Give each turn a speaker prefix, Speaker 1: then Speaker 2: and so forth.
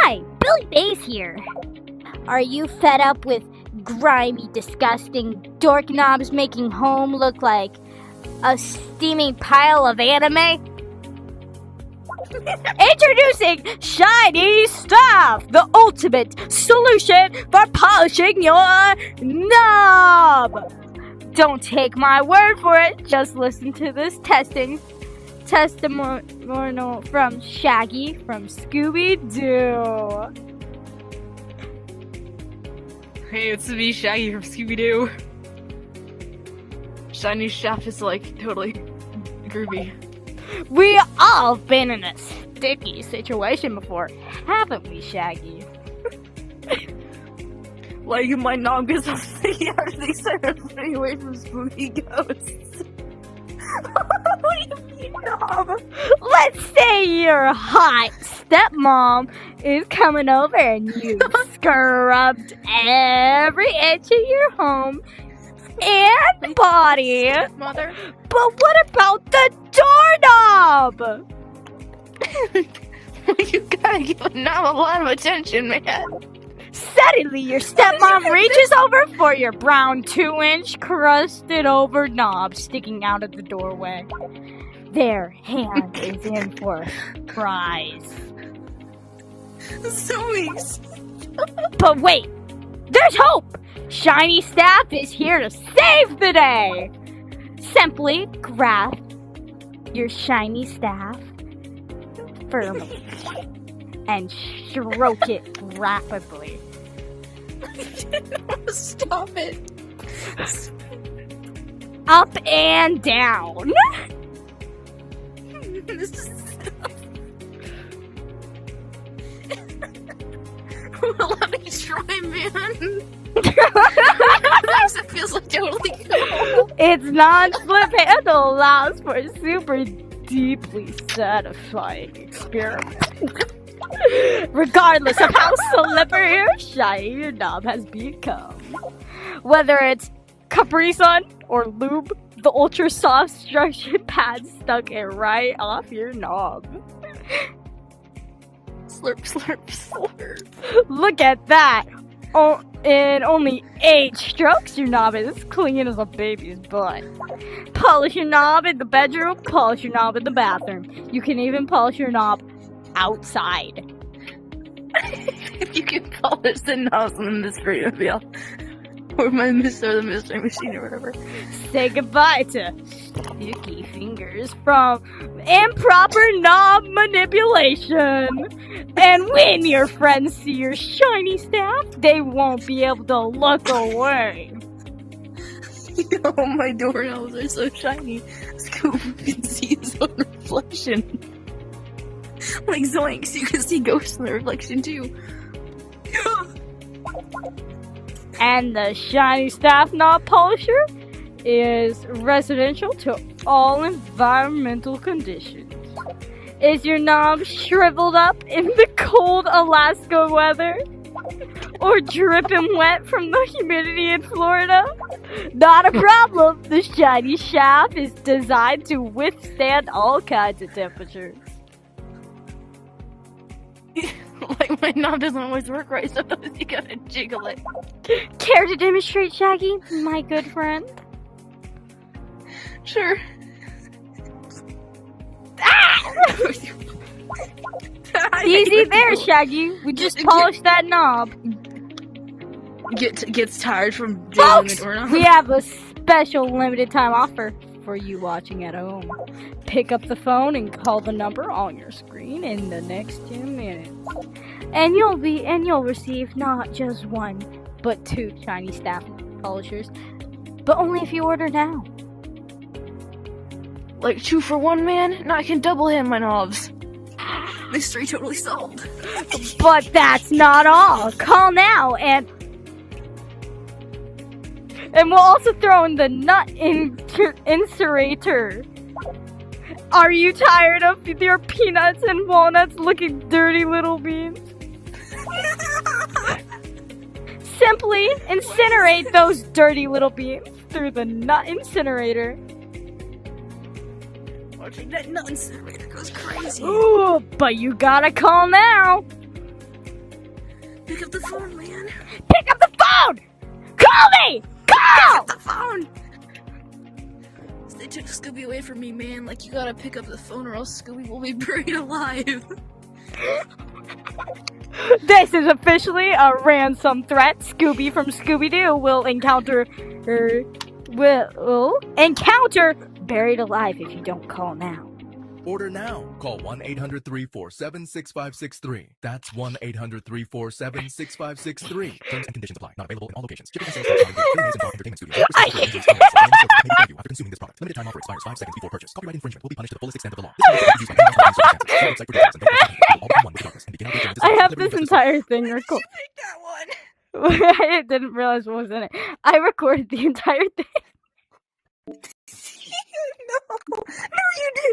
Speaker 1: Hi, Billy Bass here. Are you fed up with grimy, disgusting dork knobs making home look like a steaming pile of anime? Introducing Shiny Staff, the ultimate solution for polishing your knob. Don't take my word for it, just listen to this testimonial from Shaggy from Scooby-Doo.
Speaker 2: Hey, it's me, Shaggy from Scooby-Doo. Shiny Shaft is like totally groovy.
Speaker 1: We all been in a sticky situation before, haven't we, Shaggy?
Speaker 2: Like my knob gets all sticky after they started running away from spooky ghosts. What do you mean, knob?
Speaker 1: Let's say your hot stepmom is coming over and you scrubbed every inch of your home and body.
Speaker 2: Mother.
Speaker 1: But what about the doorknob?
Speaker 2: You gotta give a knob a lot of attention, man.
Speaker 1: Suddenly, your stepmom reaches over for your brown 2-inch crusted over knob sticking out of the doorway. Their hand is in for a prize.
Speaker 2: Zoinks.
Speaker 1: But wait, there's hope! Shiny Staff is here to save the day! Simply grab your shiny staff firmly and stroke it rapidly.
Speaker 2: Stop it.
Speaker 1: Up and down.
Speaker 2: Let me try, man. Sometimes it feels like totally cool.
Speaker 1: Its non-slip handle allows for a super deeply satisfying experiment. Regardless of how slippery or shiny your knob has become. Whether it's Capri Sun or lube, the ultra soft structured pad stuck it right off your knob.
Speaker 2: Slurp, slurp, slurp.
Speaker 1: Look at that! In only 8 strokes, your knob is clean as a baby's butt. Polish your knob in the bedroom, polish your knob in the bathroom. You can even polish your knob outside.
Speaker 2: If you can polish the knobs on the mystery wheel. Or the mystery machine or whatever.
Speaker 1: Say goodbye to sticky fingers from improper knob manipulation. And when your friends see your shiny staff, they won't be able to look away.
Speaker 2: Oh, my doorknobs are so shiny. Scoop can see his own reflection. Like Zoinks, you can see ghosts in the reflection too.
Speaker 1: And the shiny staff knob polisher is residential to all environmental conditions. Is your knob shriveled up in the cold Alaska weather? Or dripping wet from the humidity in Florida? Not a problem. The shiny shaft is designed to withstand all kinds of temperatures.
Speaker 2: Like my knob doesn't always work right, sometimes you gotta jiggle it.
Speaker 1: Care to demonstrate, Shaggy, my good friend?
Speaker 2: Sure.
Speaker 1: Easy there, Shaggy. We just polished that knob.
Speaker 2: Gets tired from jiggling the doorknob.
Speaker 1: We have a special limited time offer for you watching at home. Pick up the phone and call the number on your screen in the next 10 minutes. And you'll receive not just 1, but 2 shiny staff polishers. But only if you order now.
Speaker 2: Like 2 for 1, man? Now I can double hand my knobs. Mystery totally solved.
Speaker 1: But that's not all. Call now and we'll also throw in the nut inserator. Are you tired of your peanuts and walnuts looking dirty little beans? Simply incinerate those dirty little beans through the nut incinerator.
Speaker 2: Watching that nut incinerator goes crazy.
Speaker 1: Ooh, but you gotta call now.
Speaker 2: Pick up the phone, man.
Speaker 1: Pick up the phone! Call me! Call!
Speaker 2: Pick up the phone! They took Scooby away from me, man. Like, you gotta pick up the phone or else Scooby will be buried alive.
Speaker 1: This is officially a ransom threat. Scooby from Scooby-Doo will encounter buried alive if you don't call now.
Speaker 3: Order now. Call 1-800-347-6563. That's 1-800-347-6563. Terms and conditions apply. Not available in all locations. Shipping and sales tax entertainment studios. After consuming this product. Limited time offer expires 5 seconds before purchase. Copyright infringement will be punished to the fullest extent of the law.
Speaker 1: I have this entire thing recorded.
Speaker 2: Pick that one.
Speaker 1: I didn't realize what was in it. I recorded the entire thing.
Speaker 2: No, you didn't.